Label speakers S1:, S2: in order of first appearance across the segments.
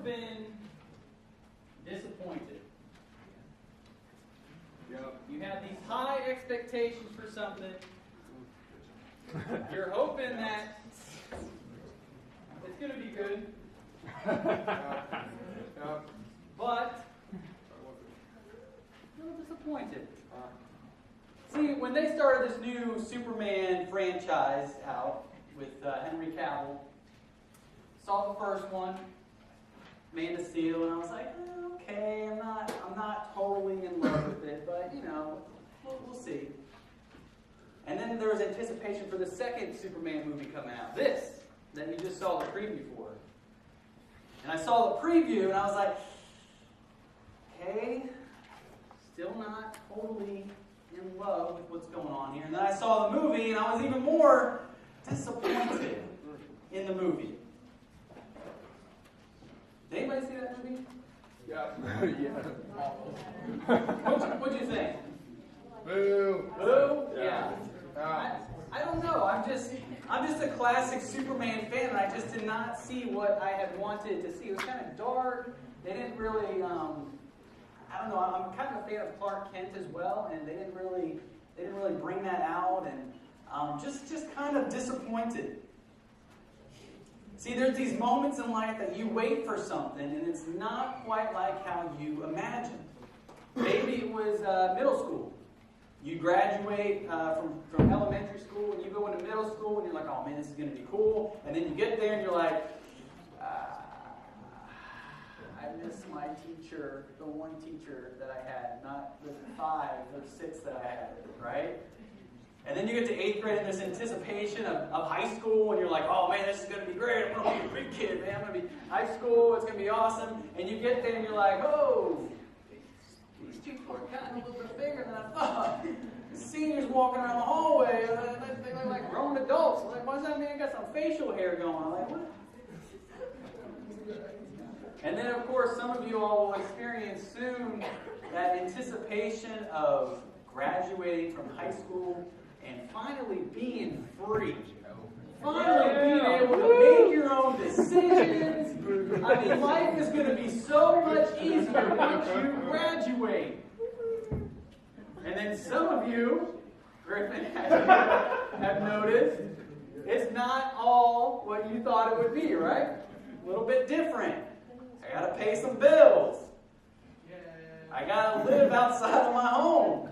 S1: been disappointed?
S2: Yep.
S1: You have these high expectations for something. You're hoping that it's going to be good. But a little disappointed. See, when they started this new Superman franchise out with Henry Cavill, saw the first one, Man of Steel, and I was like, okay, I'm not totally in love with it, but we'll see. And then there was anticipation for the second Superman movie coming out, this that you just saw the preview for. And I saw the preview, and I was like, okay, still not totally in love with what's going on here. And then I saw the movie, and I was even more disappointed in the movie. Did anybody see that movie?
S2: Yeah.
S1: What'd you think?
S2: Boo.
S1: Boo? Yeah. I don't know. I'm just a classic Superman fan, and I just did not see what I had wanted to see. It was kind of dark. They didn't really. I don't know. I'm kind of a fan of Clark Kent as well, and they didn't really bring that out, and just kind of disappointed. See, there's these moments in life that you wait for something, and it's not quite like how you imagined. Maybe it was middle school. You graduate from elementary school, and you go into middle school, and you're like, oh man, this is going to be cool. And then you get there, and you're like, I miss my teacher, the one teacher that I had, not the 5 or 6 that I had, right? And then you get to 8th grade, and there's anticipation of high school, and you're like, oh man, this is going to be great. I'm going to be a big kid, man. I'm going to be high school. It's going to be awesome. And you get there, and you're like, oh, these people are kind of a little bit bigger than I thought. Seniors walking around the hallway, they look like grown adults. Like, what does that mean? I got some facial hair going on. Like, what? And then, of course, some of you all will experience soon that anticipation of graduating from high school and finally being free. Finally being able to make your own decisions. I mean, life is going to be so much easier once you graduate. And then some of you, Griffin, have noticed, it's not all what you thought it would be, right? A little bit different. I got to pay some bills. I got to live outside of my home.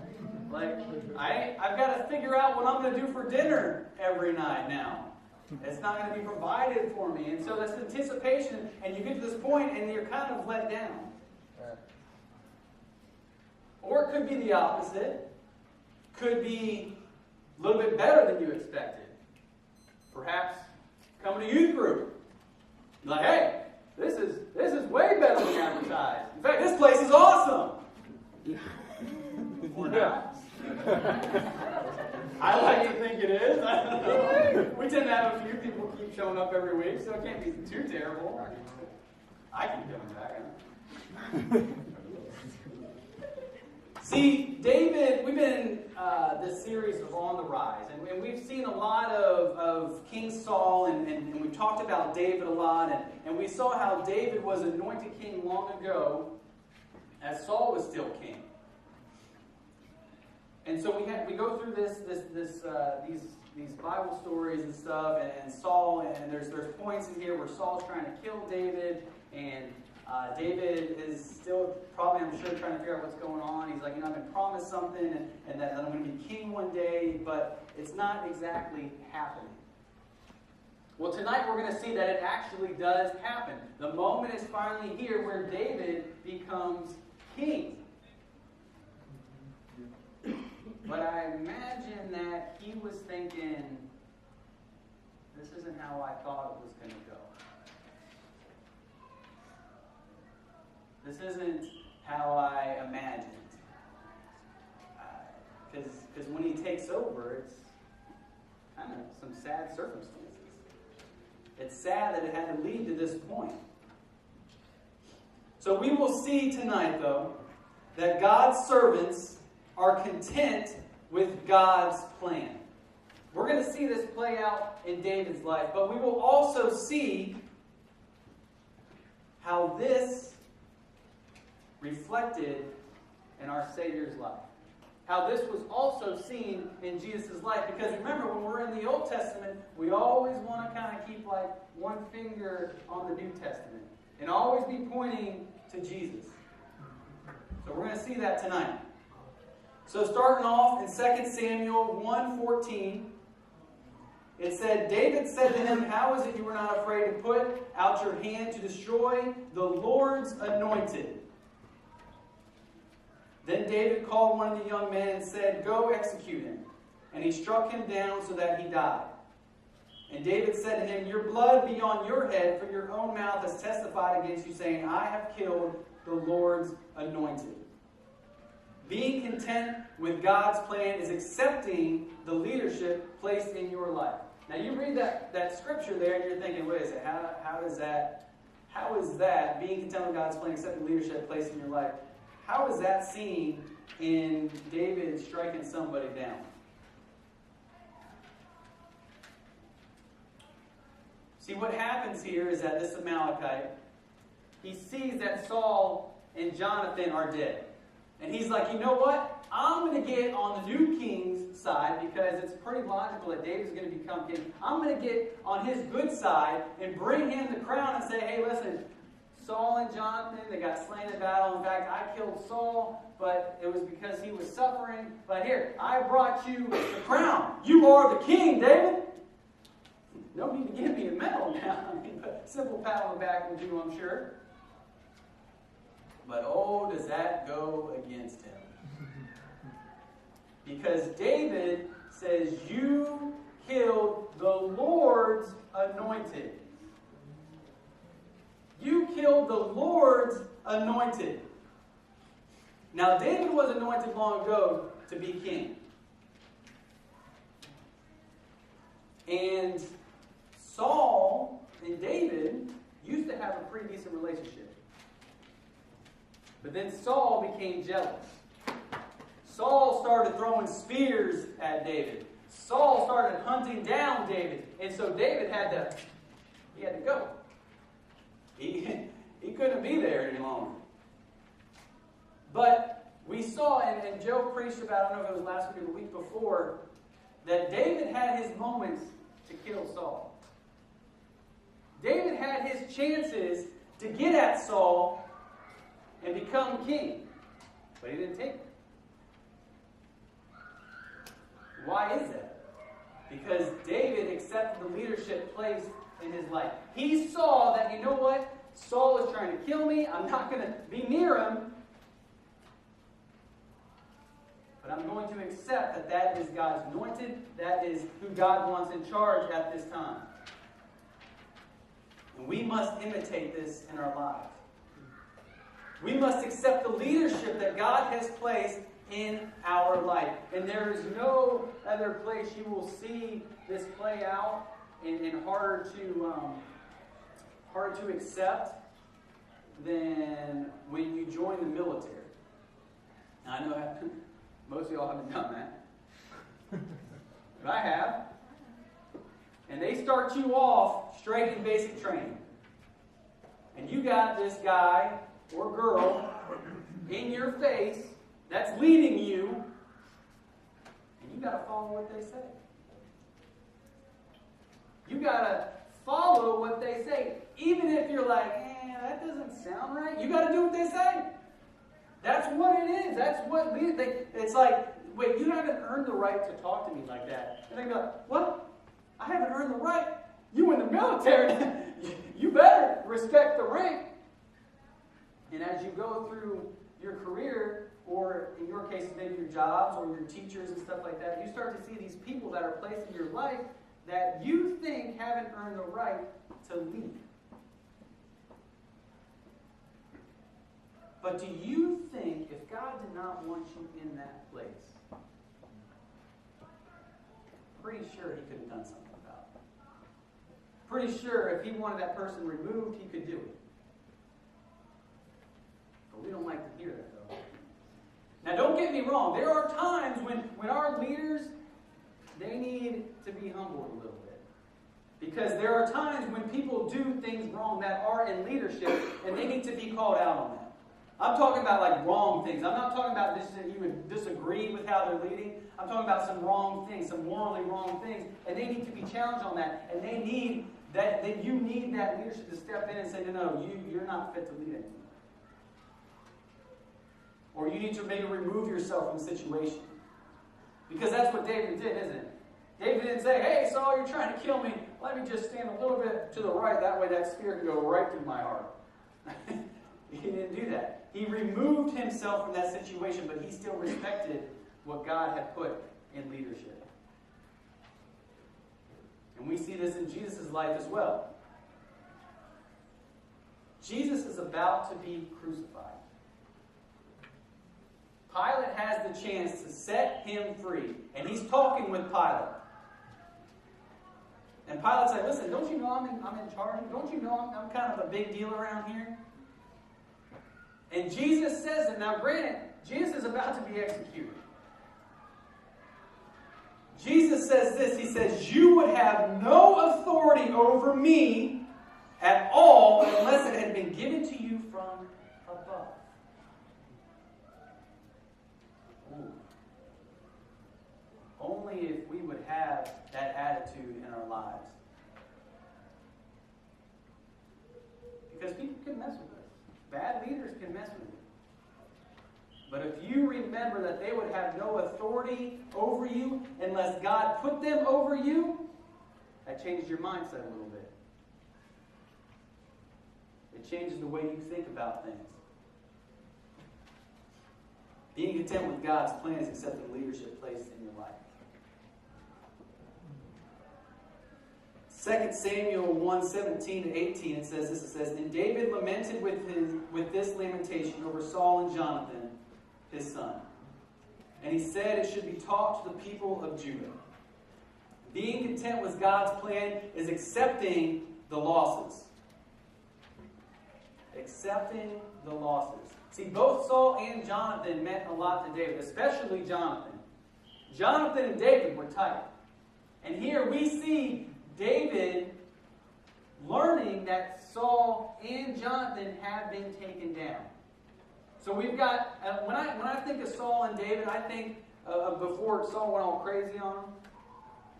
S1: Like, I've got to figure out what I'm going to do for dinner every night now. It's not going to be provided for me. And so that's anticipation, and you get to this point, and you're kind of let down. Or it could be the opposite. Could be a little bit better than you expected. Perhaps coming to youth group. You're like, hey, this is way better than advertised. In fact, this place is awesome. Or not. I like to think it is. I don't know. We tend to have a few people keep showing up every week, so it can't be too terrible. I keep coming back. See, David, we've been in this series of On the Rise, and we've seen a lot of King Saul, and we've talked about David a lot, and we saw how David was anointed king long ago, as Saul was still king. And so we go through these Bible stories and stuff, and Saul, and there's points in here where Saul's trying to kill David, and David is still probably, I'm sure, trying to figure out what's going on. He's like, I've been promised something, and that I'm going to be king one day, but it's not exactly happening. Well, tonight we're going to see that it actually does happen. The moment is finally here where David becomes king. But I imagine that he was thinking, this isn't how I thought it was going to go. This isn't how I imagined. Because when he takes over, it's kind of some sad circumstances. It's sad that it had to lead to this point. So we will see tonight, though, that God's servants are content with God's plan. We're going to see this play out in David's life, but we will also see how how this reflected in our Savior's life. How this was also seen in Jesus' life. Because remember, when we're in the Old Testament, we always want to kind of keep like one finger on the New Testament. And always be pointing to Jesus. So we're going to see that tonight. So starting off in 2 Samuel 1:14, it said, David said to him, "How is it you were not afraid to put out your hand to destroy the Lord's anointed?" Then David called one of the young men and said, "Go execute him." And he struck him down so that he died. And David said to him, "Your blood be on your head, for your own mouth has testified against you, saying, I have killed the Lord's anointed." Being content with God's plan is accepting the leadership placed in your life. Now you read that scripture there and you're thinking, wait a second, how is that, being content with God's plan, accepting leadership placed in your life, how is that seen in David striking somebody down? See, what happens here is that this Amalekite, he sees that Saul and Jonathan are dead. And he's like, you know what? I'm going to get on the new king's side because it's pretty logical that David's going to become king. I'm going to get on his good side and bring him the crown and say, hey, listen, Saul and Jonathan, they got slain in battle. In fact, I killed Saul, but it was because he was suffering. But here, I brought you the crown. You are the king, David. No need to give me a medal now. I mean, a simple pat on the back will do, I'm sure. But oh, does that go against him? Because David says, you killed the Lord's anointed. You killed the Lord's anointed. Now, David was anointed long ago to be king. And Saul and David used to have a pretty decent relationship. But then Saul became jealous. Saul started throwing spears at David. Saul started hunting down David. And so David had to go. He couldn't be there any longer. But we saw, and Joe preached about, I don't know if it was last week or the week before, that David had his moments to kill Saul. David had his chances to get at Saul and become king. But he didn't take it. Why is that? Because David accepted the leadership placed in his life. He saw that, you know what? Saul is trying to kill me. I'm not going to be near him. But I'm going to accept that that is God's anointed. That is who God wants in charge at this time. And we must imitate this in our lives. We must accept the leadership that God has placed in our life. And there is no other place you will see this play out and harder to accept than when you join the military. Now, I know most of y'all haven't done that. But I have. And they start you off straight in basic training. And you got this guy or girl in your face that's leading you, and you got to follow what they say. You got to follow what they say. Even if you're like, that doesn't sound right. You got to do what they say. That's what it is. That's what it's like, wait, you haven't earned the right to talk to me like that. And they go, what? I haven't earned the right? You in the military. You better respect the rank. And as you go through your career, or in your case, maybe your jobs or your teachers and stuff like that, you start to see these people that are placed in your life that you think haven't earned the right to lead. But do you think if God did not want you in that place, pretty sure he could have done something about it. Pretty sure if he wanted that person removed, he could do it. But we don't like to hear that, though. Now, don't get me wrong. There are times when our leaders, they need to be humbled a little bit. Because there are times when people do things wrong that are in leadership, and they need to be called out on that. I'm talking about like wrong things. I'm not talking about this that you would disagree with how they're leading. I'm talking about some wrong things, some morally wrong things, and they need to be challenged on that. And they need that you need that leadership to step in and say, no, you're not fit to lead anymore. Or you need to maybe remove yourself from the situation. Because that's what David did, isn't it? David didn't say, hey, Saul, you're trying to kill me. Let me just stand a little bit to the right. That way that spear can go right through my heart. He didn't do that. He removed himself from that situation, but he still respected what God had put in leadership. And we see this in Jesus' life as well. Jesus is about to be crucified. Pilate has the chance to set him free. And he's talking with Pilate. And Pilate's like, listen, don't you know I'm in charge? Don't you know I'm kind of a big deal around here? And Jesus says it. Now granted, Jesus is about to be executed. Jesus says this. He says, you would have no authority over me at all unless it had been given to you from above. Ooh. Only if we would have that attitude in our lives. Because people can mess with us. Bad leaders can mess with you. But if you remember that they would have no authority over you unless God put them over you, that changes your mindset a little bit. It changes the way you think about things. Being content with God's plan is accepting leadership placed in your life. 2 Samuel 1:17-18, it says this. It says, and David lamented with this lamentation over Saul and Jonathan, his son. And he said it should be taught to the people of Judah. Being content with God's plan is accepting the losses. Accepting the losses. See, both Saul and Jonathan meant a lot to David, especially Jonathan. Jonathan and David were tight. And here we see David learning that Saul and Jonathan have been taken down. So we've got, when I think of Saul and David, I think of before Saul went all crazy on him.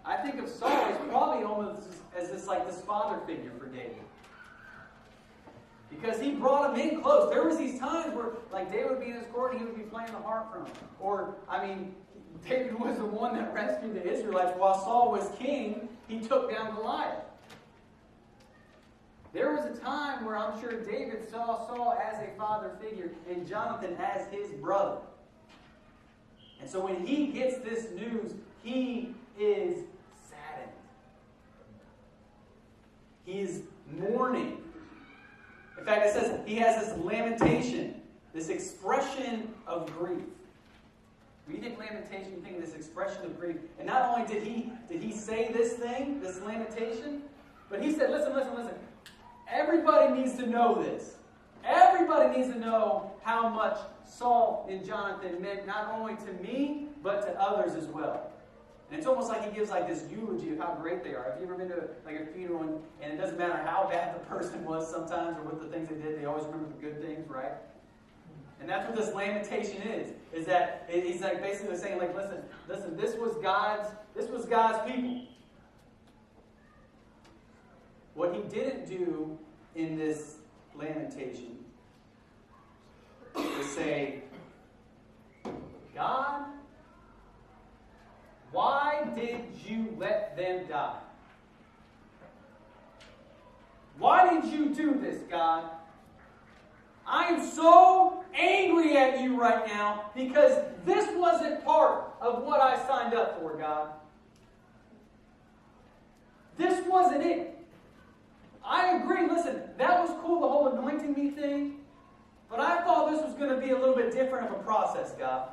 S1: I think of Saul as probably almost as this father figure for David. Because he brought him in close. There was these times where David would be in his court and he would be playing the harp from him. Or, David was the one that rescued the Israelites while Saul was king. He took down Goliath. There was a time where I'm sure David saw Saul as a father figure and Jonathan as his brother. And so when he gets this news, he is saddened. He is mourning. In fact, it says he has this lamentation, this expression of grief. When you think lamentation, you think of this expression of grief. And not only did he say this thing, this lamentation, but he said, listen. Everybody needs to know this. Everybody needs to know how much Saul and Jonathan meant not only to me, but to others as well. And it's almost like he gives this eulogy of how great they are. Have you ever been to a funeral and it doesn't matter how bad the person was sometimes or what the things they did, they always remember the good things, right? And that's what this lamentation is that he's basically saying, listen, this was God's people. What he didn't do in this lamentation is say, God, why did you let them die? Why did you do this, God? I am so angry at you right now because this wasn't part of what I signed up for, God. This wasn't it. I agree, listen, that was cool, the whole anointing me thing, but I thought this was going to be a little bit different of a process, God.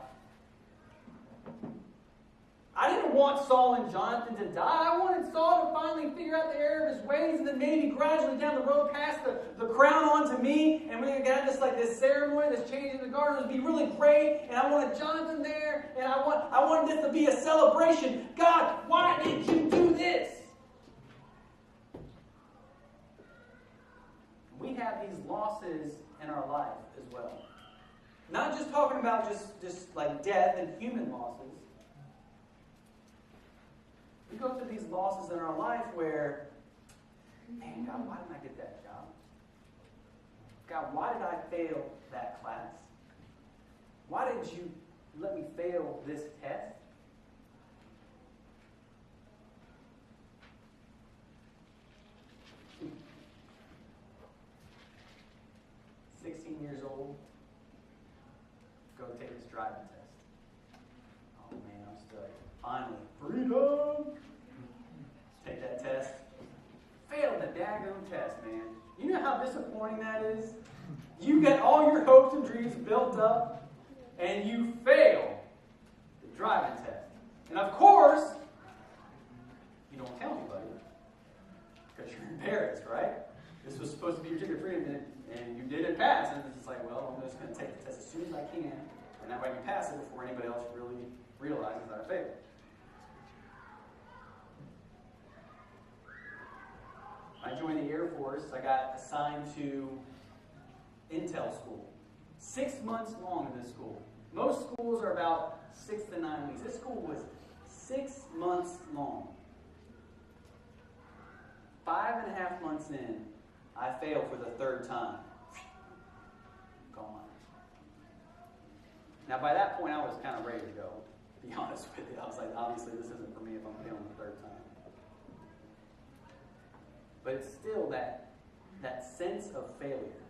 S1: I didn't want Saul and Jonathan to die. I wanted Saul to finally figure out the error of his ways and then maybe gradually down the road pass the crown on to me and we're going to have this ceremony, this change in the garden. It would be really great and I wanted Jonathan there and I wanted this to be a celebration. God, why did you do this? at these losses in our life as well. Not just talking about just like death and human losses. We go through these losses in our life where, man, God, why didn't I get that job? God, why did I fail that class? Why did you let me fail this test? 16 years old, go take this driving test. Oh man, I'm stuck. Finally, freedom! Take that test. Failed the daggone test, man. You know how disappointing that is? You get all your hopes and dreams built up, and you fail the driving test. And of course, you don't tell anybody, because you're embarrassed, right? This was supposed to be your ticket of freedom, and you didn't pass. And it's just like, well, I'm just going to take the test as soon as I can, and that way I can pass it before anybody else really realizes that I failed. When I joined the Air Force, I got assigned to Intel school. 6 months long in this school. Most schools are about 6 to 9 weeks. This school was 6 months long. 5.5 months in, I failed for the 3rd time. Gone. Now, by that point, I was kind of ready to go, to be honest with you. I was like, obviously, this isn't for me if I'm failing the 3rd time. But it's still that sense of failure.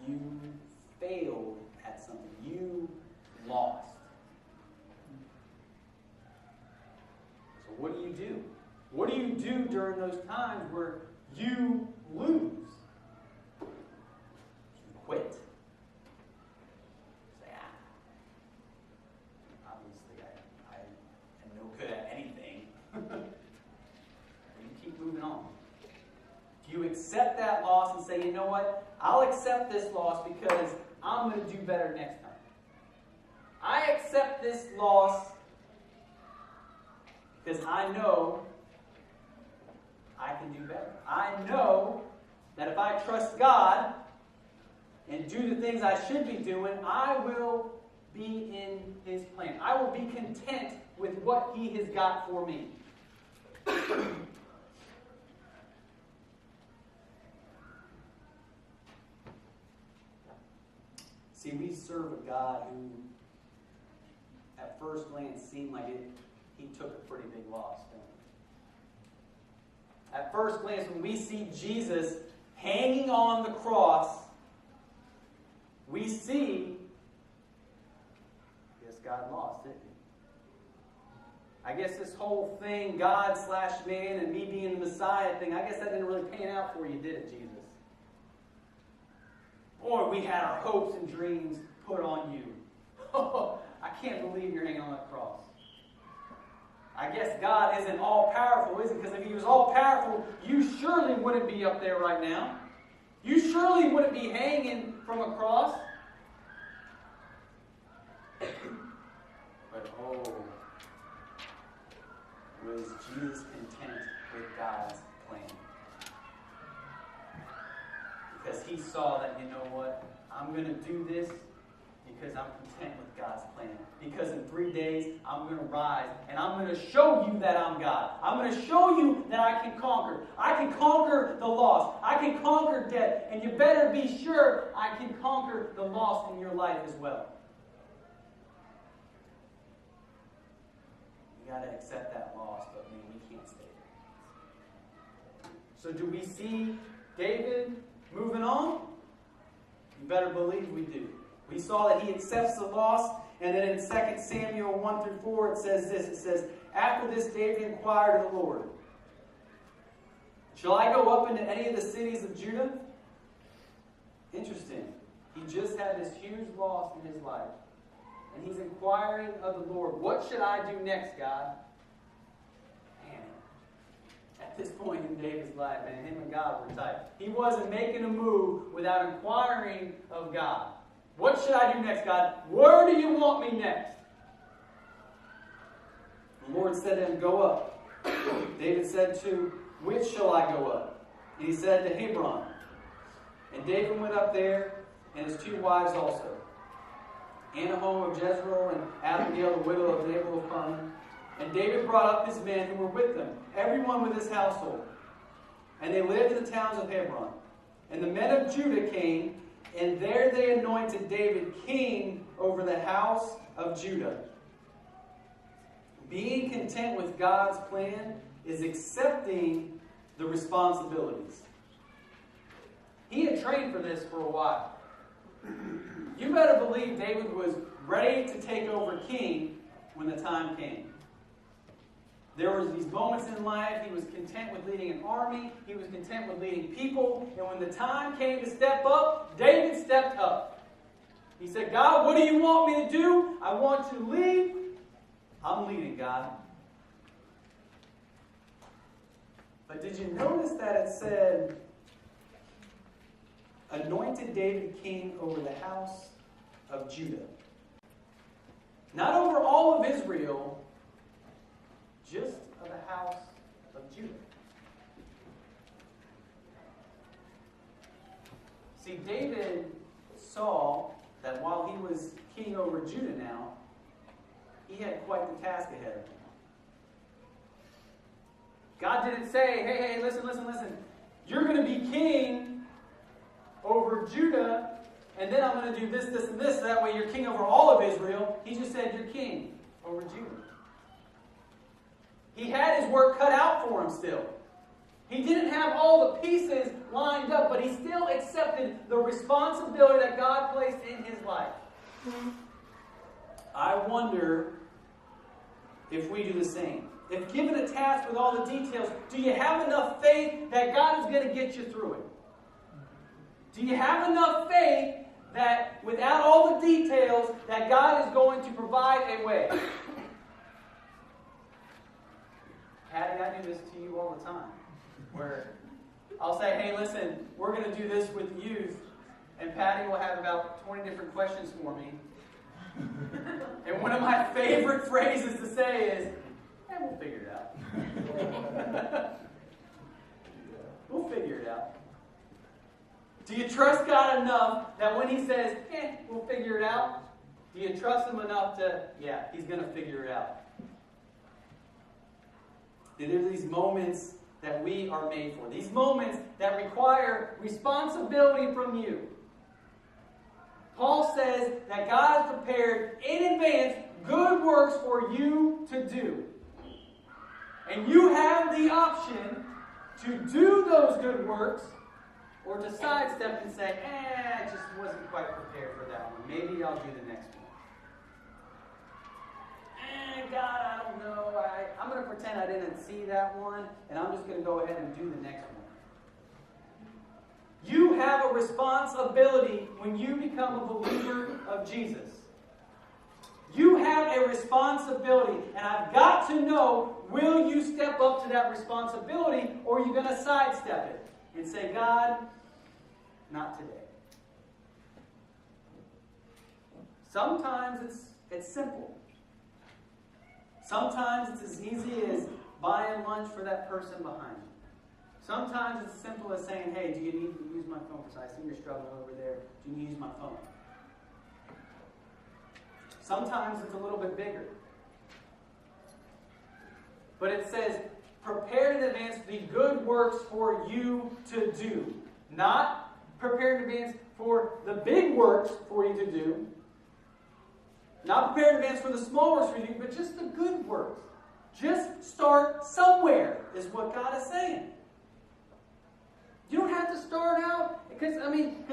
S1: You failed at something. You lost. So what do you do? What do you do during those times where you lose? You quit. Say, obviously I am no good at anything. You keep moving on. Do you accept that loss and say, you know what? I'll accept this loss because I'm going to do better next time. I accept this loss because I know I can do better. I know that if I trust God and do the things I should be doing, I will be in His plan. I will be content with what He has got for me. See, we serve a God who, at first glance, seemed like He took a pretty big loss, don't we? At first glance, when we see Jesus hanging on the cross, we see, I guess God lost, didn't He? I guess this whole thing, God/man and me being the Messiah thing, I guess that didn't really pan out for you, did it, Jesus? Boy, we had our hopes and dreams put on you. Oh, I can't believe you're hanging on that cross. I guess God isn't all-powerful, is it? Because if He was all-powerful, you surely wouldn't be up there right now. You surely wouldn't be hanging from a cross. But was Jesus content with God's plan? Because He saw that, you know what? I'm going to do this because I'm content with God's plan. Because in 3 days, I'm going to rise and I'm going to show you that I'm God. I'm going to show you that I can conquer. I can conquer the loss. I can conquer death. And you better be sure I can conquer the loss in your life as well. You got to accept that loss, but man, we can't stay there. So do we see David moving on? You better believe we do. We saw that he accepts the loss, and then in 2 Samuel 1 through 4 it says this. It says, after this David inquired of the Lord, shall I go up into any of the cities of Judah? Interesting. He just had this huge loss in his life. And he's inquiring of the Lord, what should I do next, God? Man, at this point in David's life, man, him and God were tight. He wasn't making a move without inquiring of God. What should I do next, God? Where do you want me next? The Lord said to him, go up. David said to, which shall I go up? And he said to Hebron. And David went up there, and his 2 wives also, Ahinoam of Jezreel and Abigail, the widow of Nabal of Carmel. And David brought up his men who were with them, everyone with his household. And they lived in the towns of Hebron. And the men of Judah came, and there they anointed David king over the house of Judah. Being content with God's plan is accepting the responsibilities. He had trained for this for a while. You better believe David was ready to take over king when the time came. There was these moments in life, he was content with leading an army, he was content with leading people, and when the time came to step up, David stepped up. He said, God, what do you want me to do? I want to lead. I'm leading, God. But did you notice that it said, anointed David king over the house of Judah? Not over all of Israel, just of the house of Judah. See, David saw that while he was king over Judah now, he had quite the task ahead of him. God didn't say, hey, listen. You're going to be king over Judah, and then I'm going to do this, and this. That way you're king over all of Israel. He just said you're king over Judah. He had his work cut out for him still. He didn't have all the pieces lined up, but he still accepted the responsibility that God placed in his life. I wonder if we do the same. If given a task with all the details, do you have enough faith that God is going to get you through it? Do you have enough faith that without all the details, that God is going to provide a way? Patty, I do this to you all the time. Where I'll say, hey, listen, we're going to do this with youth. And Patty will have about 20 different questions for me. And one of my favorite phrases to say is, hey, we'll figure it out. We'll figure it out. Do you trust God enough that when he says, we'll figure it out, do you trust him enough to, he's going to figure it out? There are these moments that we are made for. These moments that require responsibility from you. Paul says that God has prepared in advance good works for you to do. And you have the option to do those good works or to sidestep and say, I just wasn't quite prepared for that one. Maybe I'll do the next one. God, I don't know. I'm going to pretend I didn't see that one, and I'm just going to go ahead and do the next one. You have a responsibility when you become a believer of Jesus. You have a responsibility, and I've got to know, will you step up to that responsibility, or are you going to sidestep it and say, God, not today. Sometimes it's simple. Sometimes it's as easy as buying lunch for that person behind you. Sometimes it's as simple as saying, hey, do you need to use my phone? Because I see you're struggling over there. Do you need to use my phone? Sometimes it's a little bit bigger. But it says, prepare in advance the good works for you to do. Not prepare in advance for the big works for you to do. Not prepare in advance for the small works for you, but just the good works. Just start somewhere, is what God is saying. You don't have to start out, because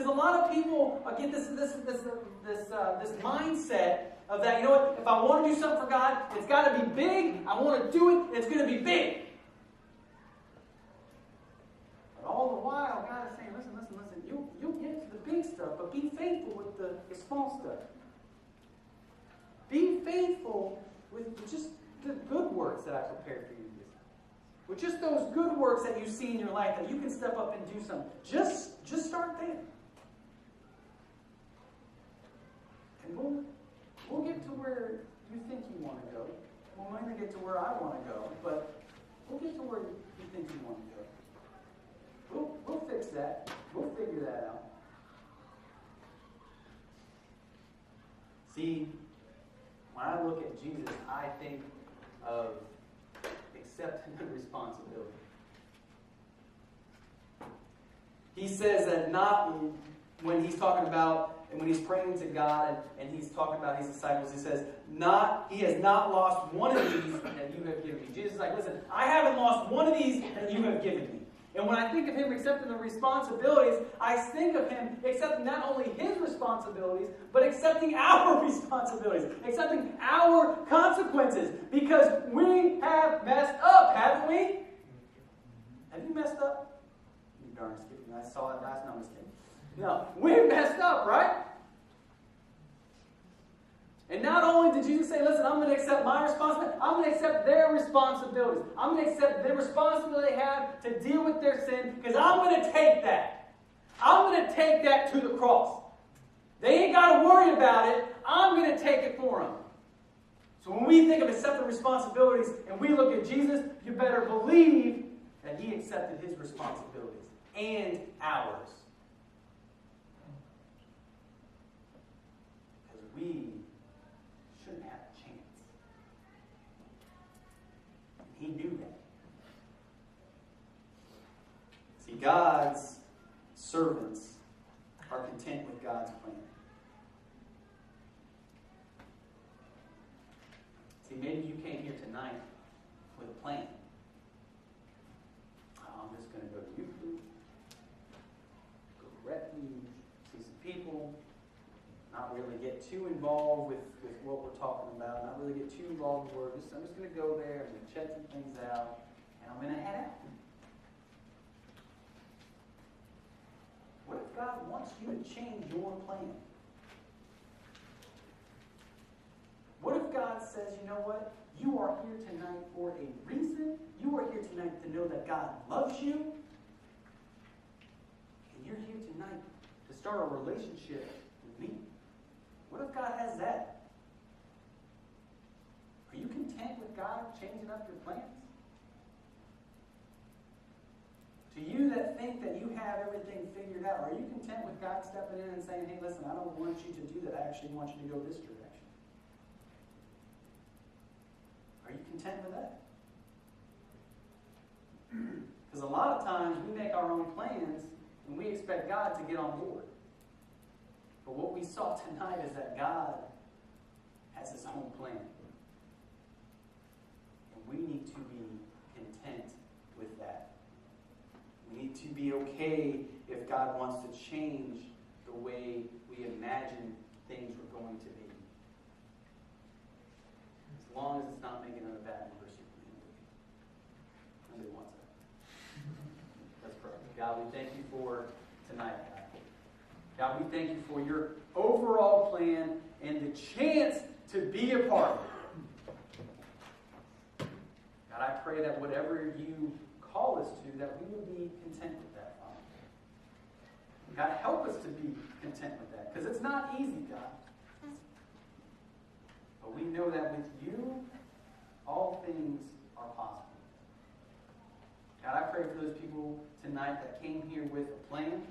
S1: a lot of people get this mindset of that. You know what? If I want to do something for God, it's got to be big. I want to do it. It's going to be big. But all the while, God is saying, listen. You'll get to the big stuff, but be faithful with the small stuff. Be faithful with just the good works that I prepared for you. With just those good works that you see in your life, that you can step up and do something. Just start there. And we'll get to where you think you want to go. We'll might not get to where I want to go, but we'll get to where you think you want to go. We'll fix that. We'll figure that out. See, when I look at Jesus, I think of accepting the responsibility. He says that not when he's talking about, and when he's praying to God and he's talking about his disciples, he says, he has not lost one of these that you have given me. Jesus is like, listen, I haven't lost one of these that you have given me. And when I think of him accepting the responsibilities, I think of him accepting not only his responsibilities, but accepting our responsibilities, accepting our consequences. Because we have messed up, haven't we? Have you messed up? You darn skipping. I saw it last night. No, we messed up, right? And not only did Jesus say, listen, I'm going to accept my responsibility, I'm going to accept their responsibilities. I'm going to accept the responsibility they have to deal with their sin, because I'm going to take that. I'm going to take that to the cross. They ain't got to worry about it. I'm going to take it for them. So when we think of accepting responsibilities and we look at Jesus, you better believe that he accepted his responsibilities and ours. Because we shouldn't have a chance. He knew that. See, God's servants are content with God's plan. See, maybe you came here tonight with a plan. Oh, I'm just going to go to YouTube, go to refuge, see some people, not really get too involved with what we're talking about, not really get too involved with work. I'm just going to go there, I'm going to check some things out, and I'm going to head out. What if God wants you to change your plan? What if God says, you know what? You are here tonight for a reason. You are here tonight to know that God loves you. And you're here tonight to start a relationship with me. What if God has that? Are you content with God changing up your plans? To you that think that you have everything figured out, are you content with God stepping in and saying, hey, listen, I don't want you to do that. I actually want you to go this direction. Are you content with that? Because a lot of times we make our own plans and we expect God to get on board. But what we saw tonight is that God has his own plan. And we need to be content with that. We need to be okay if God wants to change the way we imagine things were going to be. As long as it's not making it a bad person. Nobody wants that. Let's pray. God, we thank you for tonight, God. God, we thank you for your overall plan and the chance to be a part of it. God, I pray that whatever you call us to, that we will be content with that, Father. God, help us to be content with that, because it's not easy, God. But we know that with you, all things are possible. God, I pray for those people tonight that came here with a plan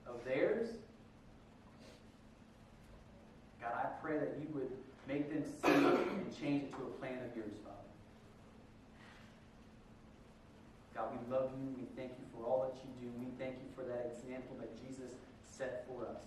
S1: of theirs. God, I pray that you would make them see and change it to a plan of yours, Father. God, we love you. We thank you for all that you do. We thank you for that example that Jesus set for us.